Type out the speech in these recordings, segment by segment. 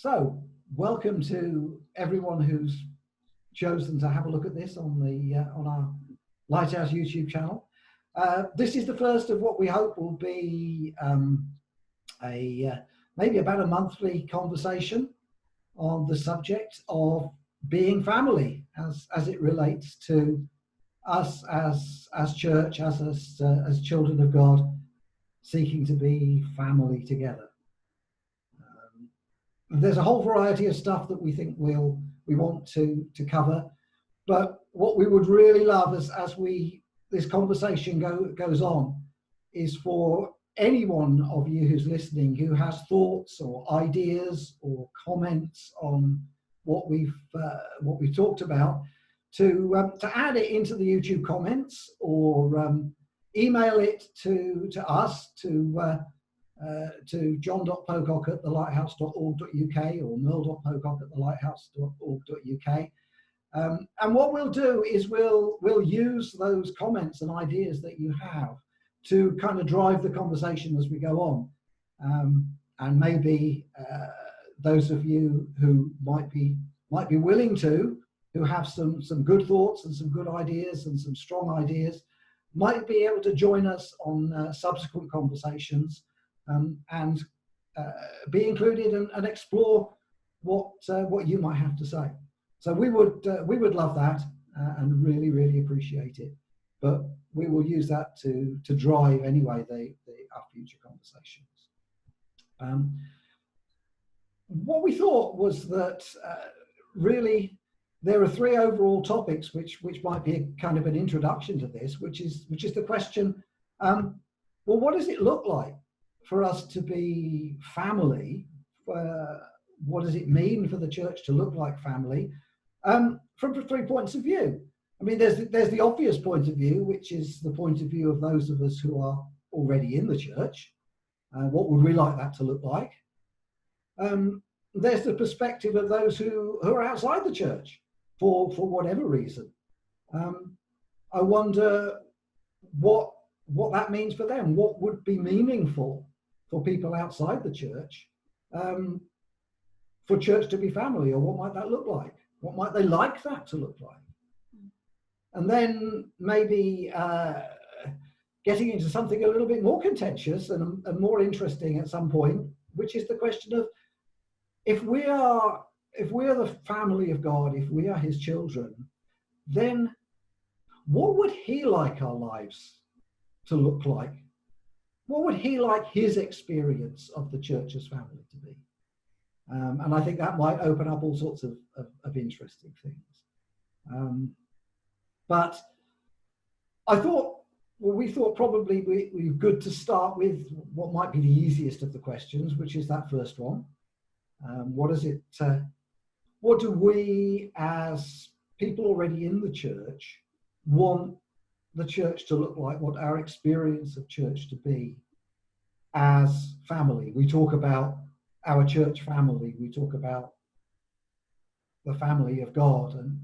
So, welcome to everyone who's chosen to have a look at this on our Lighthouse YouTube channel. This is the first of what we hope will be maybe about a monthly conversation on the subject of being family as it relates to us as church, as children of God, seeking to be family together. There's a whole variety of stuff that we think we want to cover, but what we would really love as this conversation goes on is for any one of you who's listening who has thoughts or ideas or comments on what we've talked about to add it into the YouTube comments or email it to us to john.pocock@thelighthouse.org.uk or merle.pocock@thelighthouse.org.uk. And what we'll do is we'll use those comments and ideas that you have to kind of drive the conversation as we go on. And maybe those of you who might be willing to, who have some good thoughts and some good ideas and some strong ideas, might be able to join us on subsequent conversations and be included and explore what you might have to say. So we would love that and really appreciate it. But we will use that to drive anyway our future conversations. What we thought was that really there are three overall topics which might be a kind of an introduction to this, which is the question, well, what does it look like for us to be family? What does it mean for the church to look like family? From 3 points of view. I mean, there's the obvious point of view, which is the point of view of those of us who are already in the church. What would we like that to look like? There's the perspective of those who are outside the church for whatever reason. I wonder what that means for them. What would be meaningful for people outside the church for church to be family, or what might that look like? What might they like that to look like? And then maybe getting into something a little bit more contentious and more interesting at some point, which is the question of if we are the family of God, if we are his children, then what would he like our lives to look like? What would he like his experience of the church as family to be? And I think that might open up all sorts of interesting things. But I thought, well, we thought probably we're good to start with what might be the easiest of the questions, which is that first one. What do we as people already in the church want the church to look like, what our experience of church to be as family? We talk about our church family, we talk about the family of God, and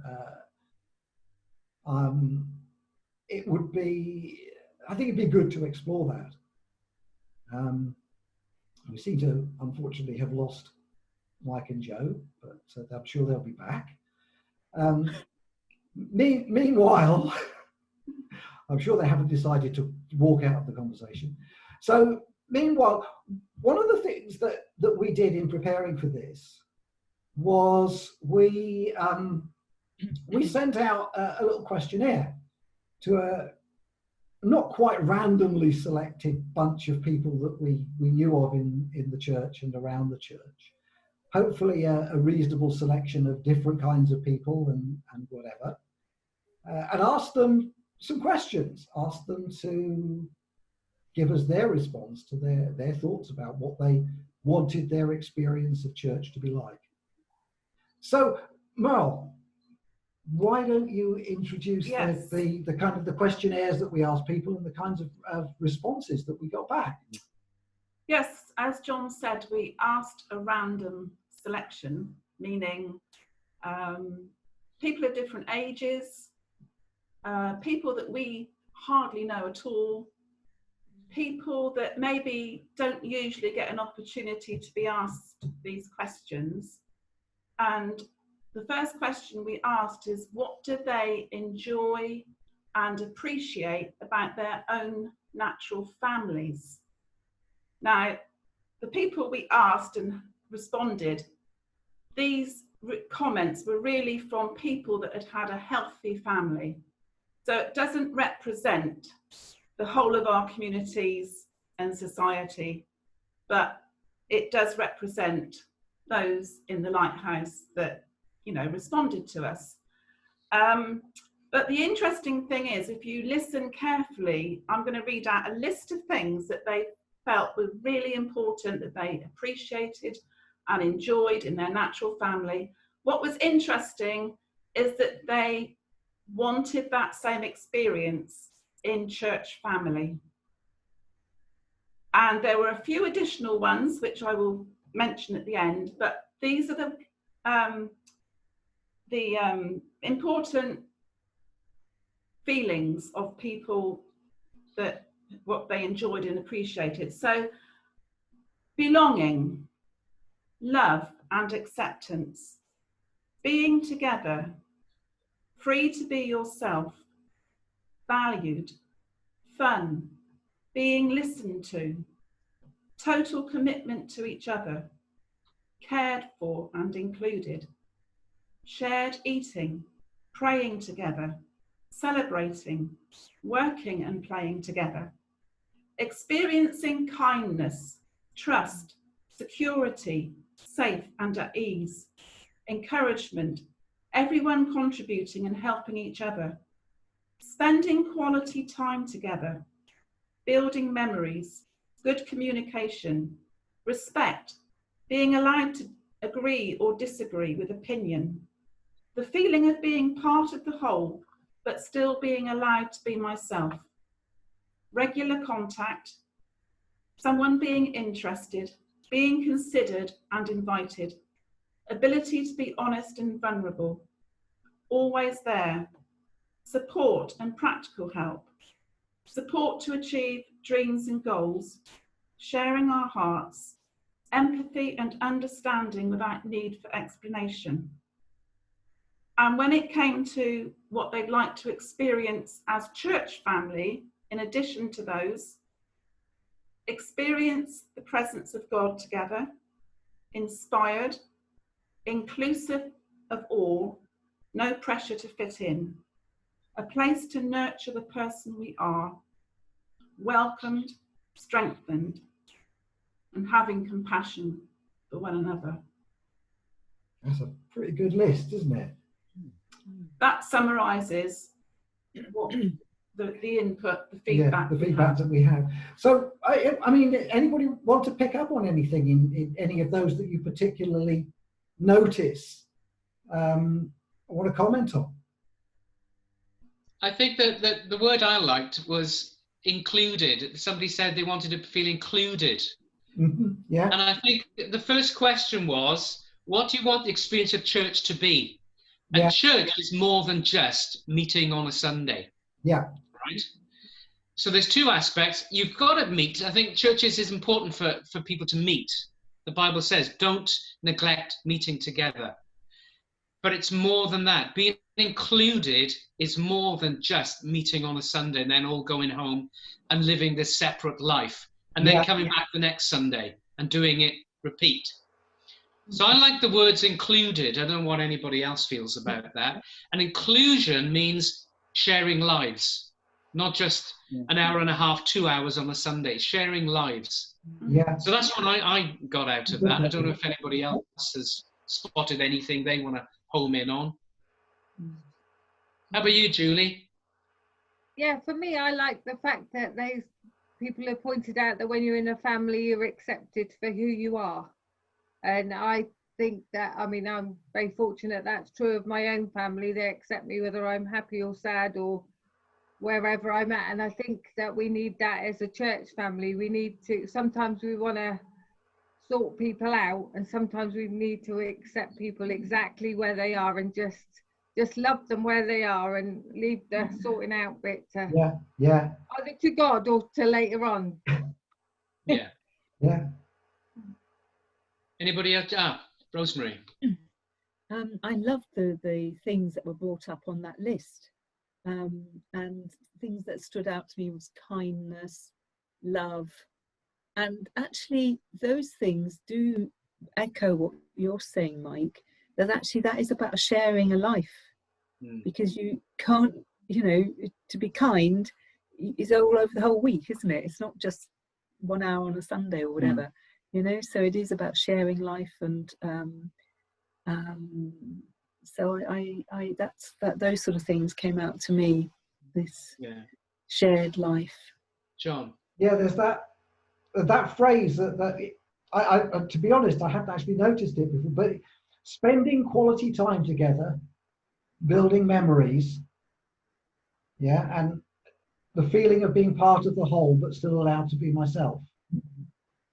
I think it'd be good to explore that. We seem to unfortunately have lost Mike and Joe, but I'm sure they'll be back. Meanwhile, I'm sure they haven't decided to walk out of the conversation. So meanwhile, one of the things that we did in preparing for this was we sent out a little questionnaire to a not quite randomly selected bunch of people that we knew of in the church and around the church. Hopefully a reasonable selection of different kinds of people and whatever. And asked them some questions, asked them to give us their response to their thoughts about what they wanted their experience of church to be like. So, Merle, why don't you introduce the kind of the questionnaires that we asked people and the kinds of responses that we got back? Yes, as John said, we asked a random selection, meaning people of different ages, people that we hardly know at all, people that maybe don't usually get an opportunity to be asked these questions. And the first question we asked is, what do they enjoy and appreciate about their own natural families? Now, the people we asked and responded, these comments were really from people that had had a healthy family. So it doesn't represent the whole of our communities and society, but it does represent those in the lighthouse that, you know, responded to us. But the interesting thing is, if you listen carefully, I'm going to read out a list of things that they felt were really important, that they appreciated and enjoyed in their natural family. What was interesting is that they wanted that same experience in church family. And there were a few additional ones, which I will mention at the end, but these are the important feelings of people, that what they enjoyed and appreciated. So belonging, love and acceptance, being together, free to be yourself, valued, fun, being listened to, total commitment to each other, cared for and included, shared eating, praying together, celebrating, working and playing together, experiencing kindness, trust, security, safe and at ease, encouragement, everyone contributing and helping each other, spending quality time together, building memories, good communication, respect, being allowed to agree or disagree with opinion, the feeling of being part of the whole, but still being allowed to be myself, regular contact, someone being interested, being considered and invited, ability to be honest and vulnerable, always there, support and practical help, support to achieve dreams and goals, sharing our hearts, empathy and understanding without need for explanation. And when it came to what they'd like to experience as church family, in addition to those, experience the presence of God together, inspired, inclusive of all, no pressure to fit in, a place to nurture the person we are, welcomed, strengthened, and having compassion for one another. That's a pretty good list, isn't it? That summarises what the input, the feedback. Yeah, the feedback that we have. So, I mean, anybody want to pick up on anything in any of those that you particularly notice, want to comment on? I think that the word I liked was included. Somebody said they wanted to feel included. Mm-hmm. Yeah. And I think the first question was, what do you want the experience of church to be? And church is more than just meeting on a Sunday. Yeah. Right? So there's two aspects. You've got to meet. I think churches is important for people to meet. The Bible says, don't neglect meeting together. But it's more than that. Being included is more than just meeting on a Sunday and then all going home and living this separate life and then coming back the next Sunday and doing it repeat. So I like the words included. I don't know what anybody else feels about that. And inclusion means sharing lives, not just an hour and a half, 2 hours on a Sunday, sharing lives. Yeah. So that's what I got out of that. I don't know if anybody else has spotted anything they want to home in on. How about you, Julie? Yeah, for me, I like the fact that people have pointed out that when you're in a family, you're accepted for who you are. And I think that, I mean, I'm very fortunate that's true of my own family. They accept me whether I'm happy or sad or wherever I'm at. And I think that we need that as a church family. We need to, sometimes we want to sort people out, and sometimes we need to accept people exactly where they are and just just love them where they are and leave the sorting out bit to Yeah. either to God or to later on. Yeah. Yeah. Anybody else? Rosemary. I love the things that were brought up on that list, and things that stood out to me was kindness, love, and actually those things do echo what you're saying, Mike, that actually that is about sharing a life, because you can't, to be kind is all over the whole week, isn't it? It's not just 1 hour on a Sunday or whatever, so it is about sharing life. And so I that's those sort of things came out to me, this shared life. John. Yeah, there's that phrase that I to be honest, I hadn't actually noticed it before, but spending quality time together, building memories, and the feeling of being part of the whole but still allowed to be myself.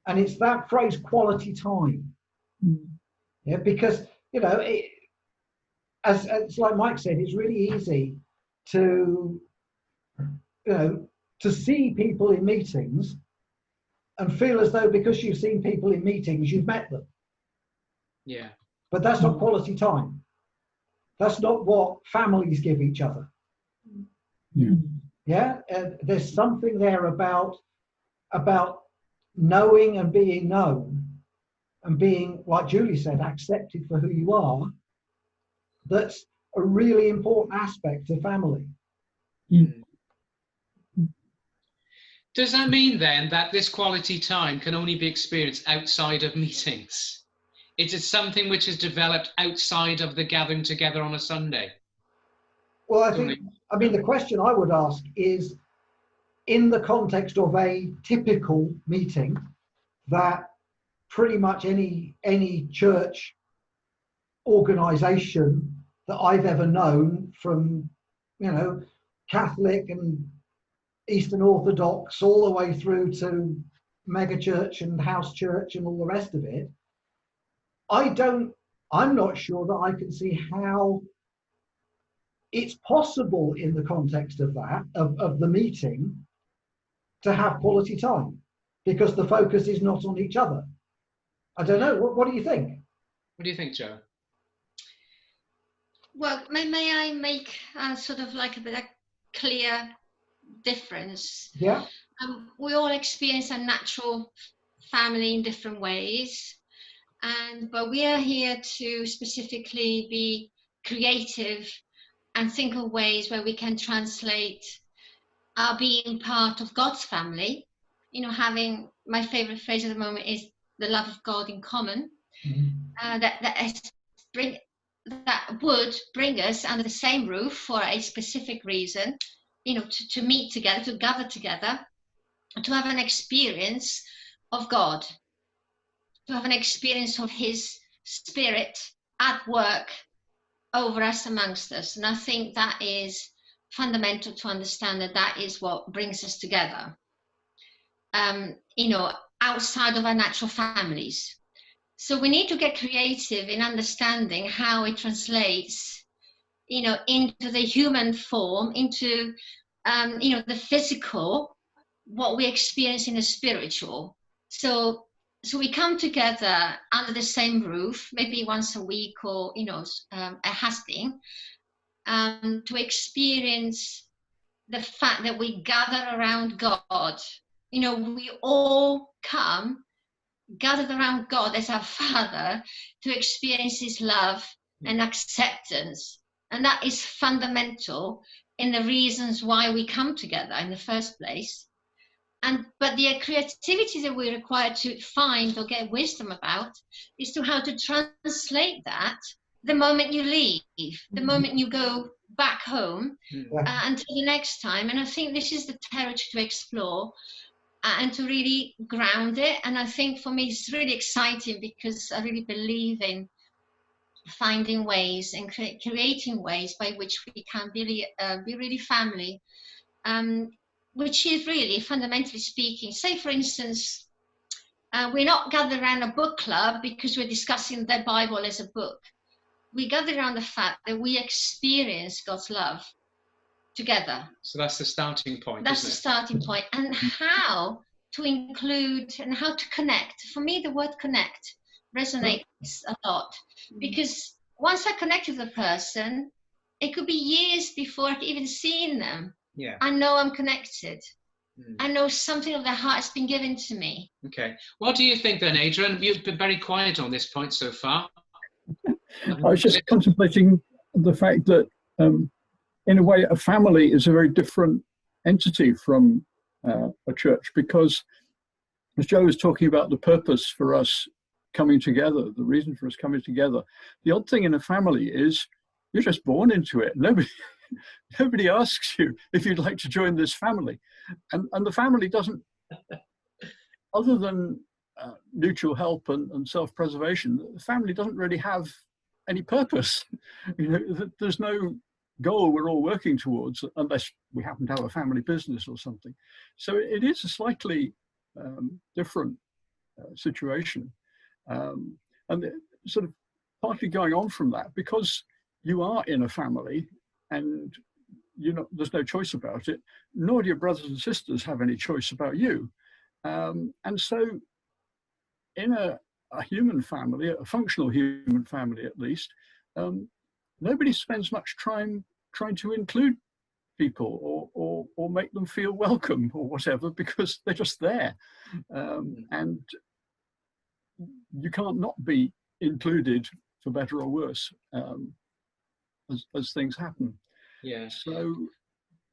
And it's that phrase, quality time. Because as like Mike said, it's really easy to to see people in meetings and feel as though because you've seen people in meetings, you've met them. Yeah. But that's not quality time. That's not what families give each other. There's something there about knowing and being known and being, like Julie said, accepted for who you are. That's a really important aspect of family. Does that mean then that this quality time can only be experienced outside of meetings? Is it something which is developed outside of the gathering together on a Sunday? Well, I mean, the question I would ask is, in the context of a typical meeting that pretty much any church organization that I've ever known, from Catholic and Eastern Orthodox all the way through to mega church and house church and all the rest of it, I'm not sure that I can see how it's possible in the context of that, of the meeting, to have quality time, because the focus is not on each other. I don't know. What do you think? What do you think, Joe? Well, may I make sort of like a bit of clear difference? Yeah. We all experience a natural family in different ways, but we are here to specifically be creative and think of ways where we can translate our being part of God's family. Having, my favorite phrase at the moment is the love of God in common. That would bring us under the same roof for a specific reason, to meet together, to gather together, to have an experience of God, to have an experience of His Spirit at work over us, amongst us. And I think that is fundamental to understand, that is what brings us together, outside of our natural families. So we need to get creative in understanding how it translates, into the human form, into, the physical, what we experience in the spiritual. So we come together under the same roof, maybe once a week, or, it has been, to experience the fact that we gather around God. We all come gathered around God as our Father to experience His love and acceptance. And that is fundamental in the reasons why we come together in the first place. But the creativity that we require to find or get wisdom about is to how to translate that the moment you leave, the moment you go back home, until the next time. And I think this is the territory to explore and to really ground it. And I think for me it's really exciting, because I really believe in finding ways and creating ways by which we can be really family, which is really, fundamentally speaking, say for instance, we're not gathered around a book club because we're discussing the Bible as a book. we gather around the fact that we experience God's love together. So that's the starting point. That's the isn't starting point. And how to include and how to connect. For me, the word connect resonates a lot, because once I connect with a person, it could be years before I've even seen them. Yeah. I know I'm connected. I know something of their heart has been given to me. Okay. What do you think then, Adrian? You've been very quiet on this point so far. I was just contemplating the fact that, in a way, a family is a very different entity from a church, because, as Joe was talking about the purpose for us coming together, the reason for us coming together, the odd thing in a family is you're just born into it. Nobody asks you if you'd like to join this family, and the family doesn't, other than mutual help and self-preservation, the family doesn't really have any purpose. You know, there's no goal we're all working towards, unless we happen to have a family business or something. So it is a slightly different situation, and sort of partly going on from that, because you are in a family and there's no choice about it, nor do your brothers and sisters have any choice about you. And so in a human family, a functional human family at least, nobody spends much time trying to include people or make them feel welcome or whatever, because they're just there. And you can't not be included, for better or worse, as things happen. Yeah. So,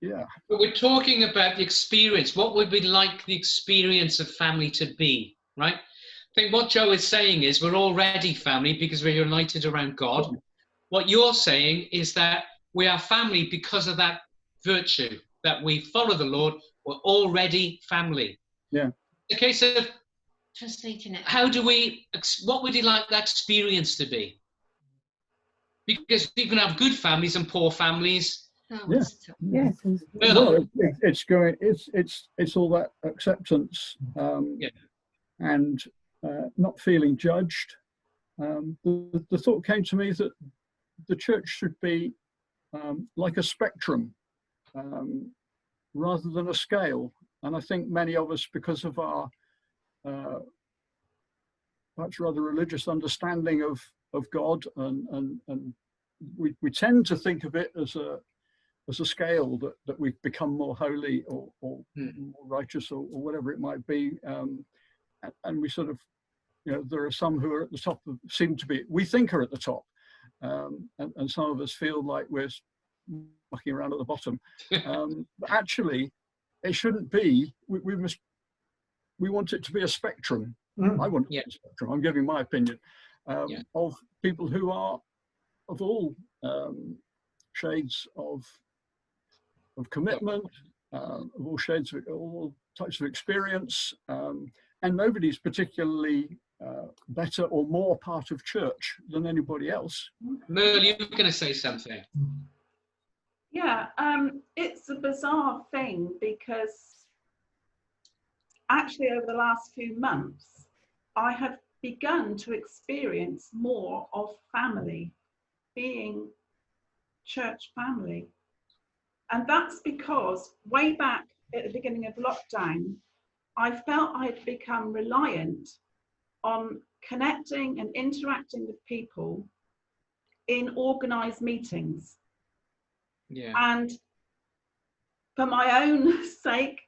yeah. But we're talking about the experience. What would we like the experience of family to be, right? I think what Joe is saying is we're already family because we're united around God. What you're saying is that we are family because of that virtue, that we follow the Lord. We're already family. Yeah. The case of Translating it. what would you like that experience to be? Because you can have good families and poor families. Yeah. Yes. Well, it's all that acceptance, and not feeling judged. The thought came to me that the church should be like a spectrum rather than a scale. And I think many of us, because of our perhaps rather religious understanding of God, and we tend to think of it as a scale that we've become more holy or more righteous or whatever it might be, and we sort of, there are some who are at the top, we think are at the top, and some of us feel like we're mucking around at the bottom. But actually, it shouldn't be. We want it to be a spectrum. I want it to be a spectrum. I'm giving my opinion of people who are of all shades of commitment, of all shades of all types of experience, and nobody's particularly better or more part of church than anybody else. Merle, you were going to say something. Yeah, it's a bizarre thing, because actually over the last few months I have begun to experience more of family, being church family. And that's because way back at the beginning of lockdown, I felt I'd become reliant on connecting and interacting with people in organised meetings. Yeah. And for my own sake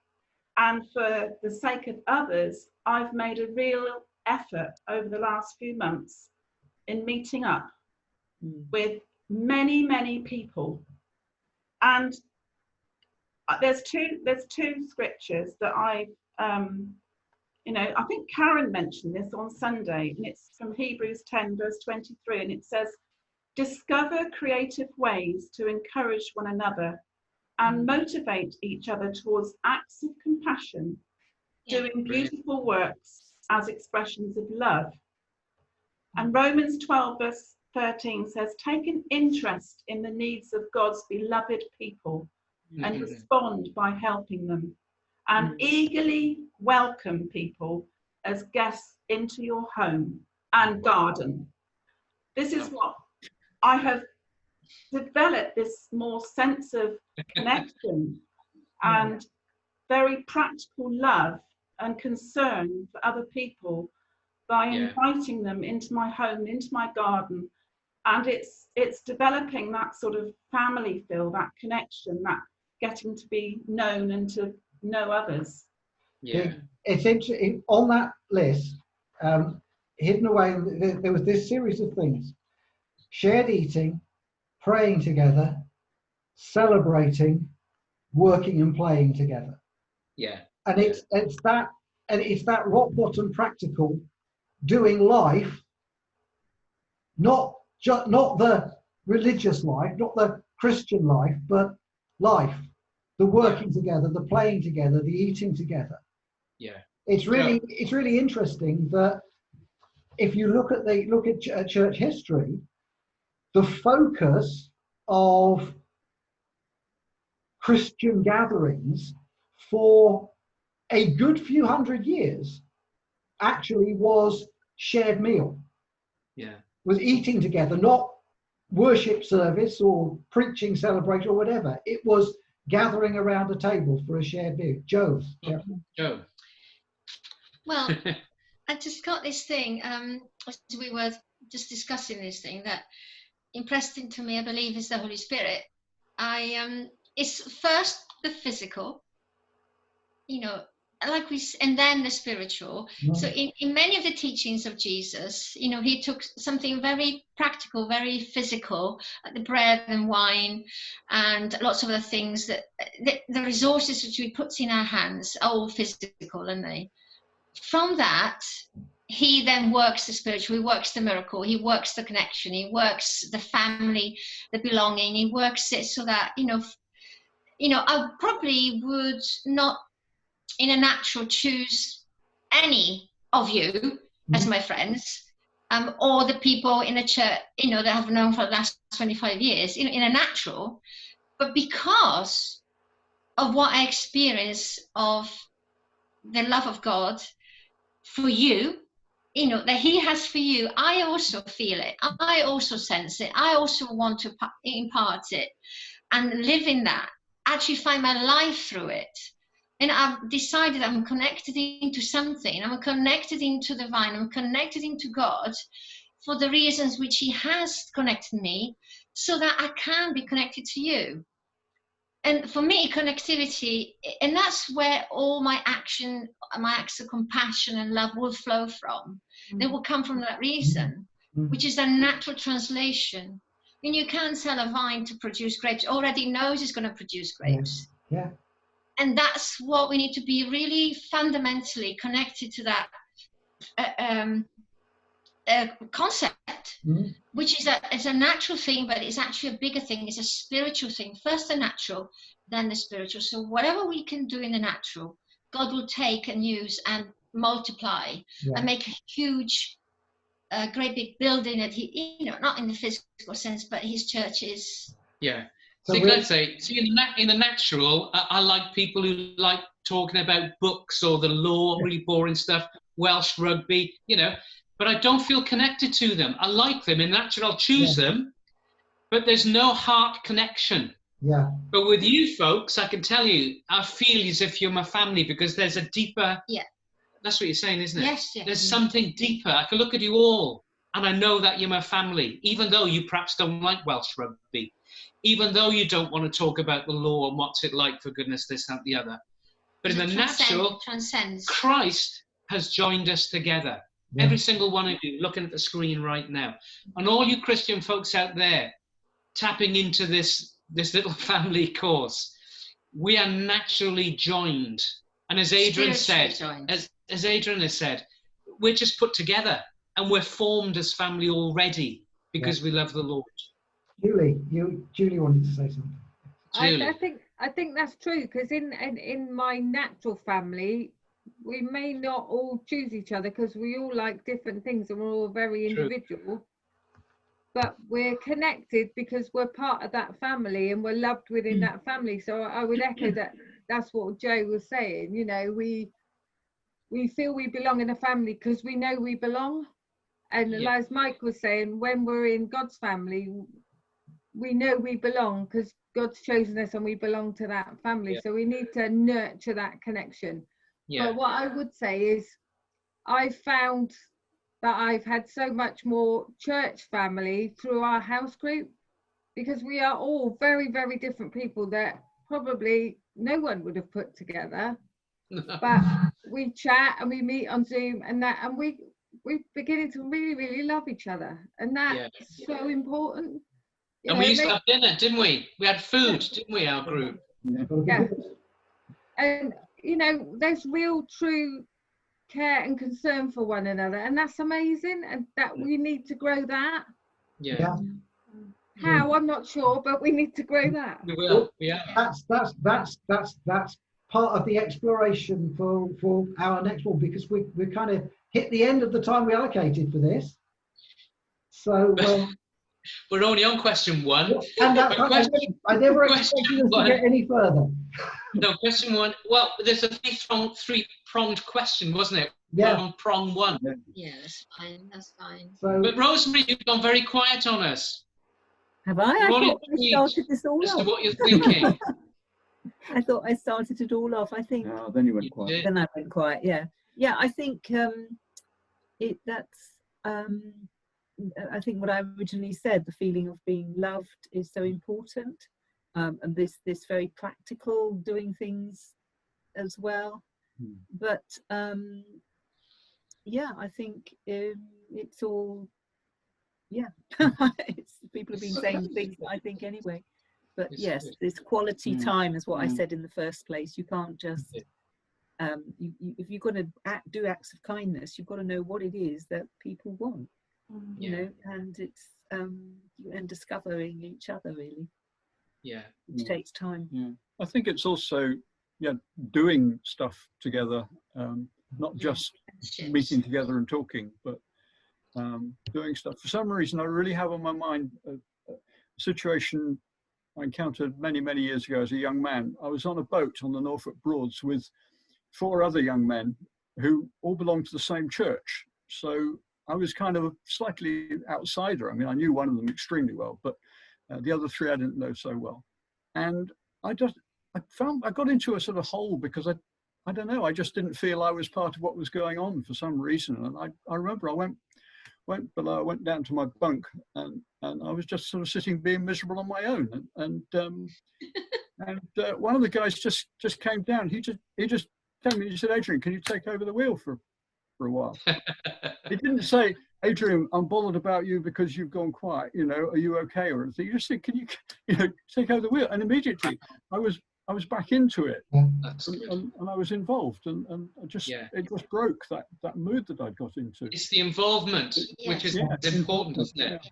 and for the sake of others, I've made a real effort over the last few months in meeting up with many, many people. And there's two scriptures that I think Karen mentioned this on Sunday, and it's from Hebrews 10 verse 23, and it says, discover creative ways to encourage one another and motivate each other towards acts of compassion, doing beautiful works as expressions of love. And Romans 12 verse 13 says, take an interest in the needs of God's beloved people and respond by helping them, and eagerly welcome people as guests into your home and garden. This is what I have developed this more sense of connection and very practical love and concern for other people by inviting them into my home, into my garden. And it's developing that sort of family feel, that connection, that getting to be known and to know others. Yeah. It's interesting on that list, hidden away, there was this series of things: shared eating, praying together, celebrating, working and playing together. Yeah. And it's that rock bottom practical doing life, not the religious life, not the Christian life, but life, the working together, the playing together, the eating together. Yeah. It's really interesting that if you look at church history, the focus of Christian gatherings for a good few hundred years actually was shared meal. Yeah. Was eating together, not worship service or preaching, celebration or whatever. It was gathering around a table for a shared meal. Joe. Yeah. Joe. Well, I just got this thing, as we were just discussing this thing, that impressed into me, I believe, is the Holy Spirit. It's first the physical, and then the spiritual. So in many of the teachings of Jesus, he took something very practical, very physical, like the bread and wine and lots of other things, that the resources which he puts in our hands are all physical, aren't they? From that, he then works the spiritual, he works the miracle, he works the connection, he works the family, the belonging, he works it so that, I probably would not in a natural choose any of you as my friends, or the people in the church, that I've known for the last 25 years, in a natural, but because of what I experience of the love of God for you, that he has for you, I also feel it, I also sense it, I also want to impart it and live in that, actually find my life through it. And I've decided I'm connected into something. I'm connected into the divine. I'm connected into God for the reasons which he has connected me, so that I can be connected to you. And for me, connectivity, and that's where all my acts of compassion and love will flow from. They will come from that reason, which is a natural translation. And you can't tell a vine to produce grapes, already knows it's going to produce grapes. Yeah. And that's what we need to be really fundamentally connected to, that concept, which is a natural thing, but it's actually a bigger thing. It's a spiritual thing. First the natural, then the spiritual. So whatever we can do in the natural, God will take and use and multiply and make a huge, great big building that he, not in the physical sense, but his church is. Yeah. So See, let's say, in the natural, I like people who like talking about books or the law, really boring stuff, Welsh rugby, but I don't feel connected to them. I like them in natural, I'll choose them, but there's no heart connection. Yeah. But with you folks, I can tell you, I feel as if you're my family, because there's a deeper. Yeah. That's what you're saying, isn't it? Yes. There's something deeper. I can look at you all, and I know that you're my family, even though you perhaps don't like Welsh rugby. Even though you don't want to talk about the law and what's it like, for goodness, this, that, the other. But in the natural, Christ has joined us together. Yeah. Every single one of you looking at the screen right now. And all you Christian folks out there tapping into this little family course, we are naturally joined. And as Adrian said, as Adrian has said, we're just put together and we're formed as family already because we love the Lord. Julie wanted to say something. I think that's true, because in my natural family, we may not all choose each other because we all like different things and we're all very individual. But we're connected because we're part of that family and we're loved within that family. So I would echo that. That's what Joe was saying. We feel we belong in a family because we know we belong. And Yeah. as Mike was saying, when we're in God's family, we know we belong because God's chosen us and we belong to that family. Yeah. So we need to nurture that connection. Yeah. But what I would say is I found that I've had so much more church family through our house group, because we are all very, very different people that probably no one would have put together. But we chat and we meet on Zoom and we're beginning to really, really love each other, and that's so important. You And know, we used to have dinner, didn't we? We had food, didn't we, our group? Yeah. And you know, there's real true care and concern for one another, and that's amazing, and that we need to grow that. Yeah. How, I'm not sure, but we need to grow that. We will. Yeah. That's part of the exploration for our next one, because we kind of hit the end of the time we allocated for this. So we're only on question 1. And I never expected us to get any further. No, question 1. Well, there's a three-pronged question, wasn't it? Yeah. Prong 1. Yeah, that's fine. That's fine. So, but Rosemary, you've gone very quiet on us. Have I? I thought I started this all as off. to what you're thinking. I thought I started it all off. I think. No, then you went quiet. Then I went quiet. Yeah, yeah. I think I think what I originally said, the feeling of being loved, is so important, and this very practical doing things as well. But yeah, I think it's all. Yeah, people have been saying things that I think anyway. But yes, this quality time is what I said in the first place. You can't just, if you're going to do acts of kindness, you've got to know what it is that people want, you know, and it's and discovering each other, really. Yeah, it takes time. Yeah, I think it's also doing stuff together, not just meeting together and talking, but doing stuff. For some reason, I really have on my mind a situation I encountered many, many years ago as a young man. I was on a boat on the Norfolk Broads with 4 other young men who all belonged to the same church. So I was kind of a slightly outsider. I mean, I knew one of them extremely well, but the other 3 I didn't know so well. And I got into a sort of hole because I don't know, I just didn't feel I was part of what was going on for some reason. And I remember I went below, I went down to my bunk, and I was just sort of sitting being miserable on my own. And one of the guys just came down. He just came in, he said, "Adrian, can you take over the wheel for a while?" He didn't say, "Adrian, I'm bothered about you because you've gone quiet, you know, are you okay?" or anything. He just said, "Can you take over the wheel?" And immediately I was back into it, and I was involved, and it just broke that mood that I'd got into. It's the involvement, which is important, isn't it?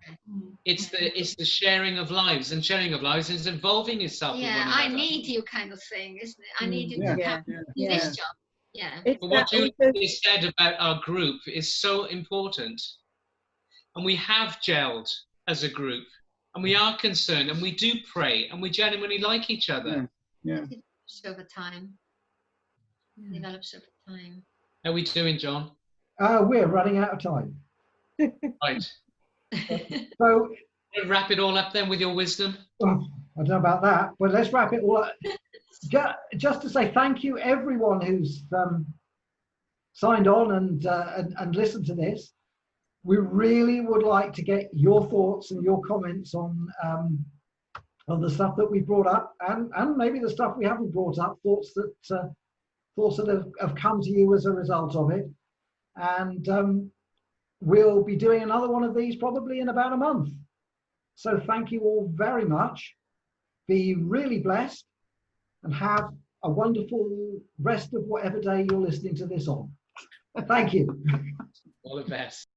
It's the sharing of lives, and sharing of lives is involving yourself. Yeah, with one I another. need you kind of thing, isn't it? I need you to come do this job. Yeah. But what Julie said about our group is so important, and we have gelled as a group, and we are concerned, and we do pray, and we genuinely like each other. Yeah. Develops over time. Develops over time. How are we doing, John? We're running out of time. Right. So We'll wrap it all up then with your wisdom. I don't know about that, but let's wrap it all up. Just to say thank you, everyone who's signed on and listened to this. We really would like to get your thoughts and your comments on the stuff that we brought up, and maybe the stuff we haven't brought up, thoughts that have come to you as a result of it. And we'll be doing another one of these probably in about a month. So thank you all very much. Be really blessed and have a wonderful rest of whatever day you're listening to this on. Thank you. All the best.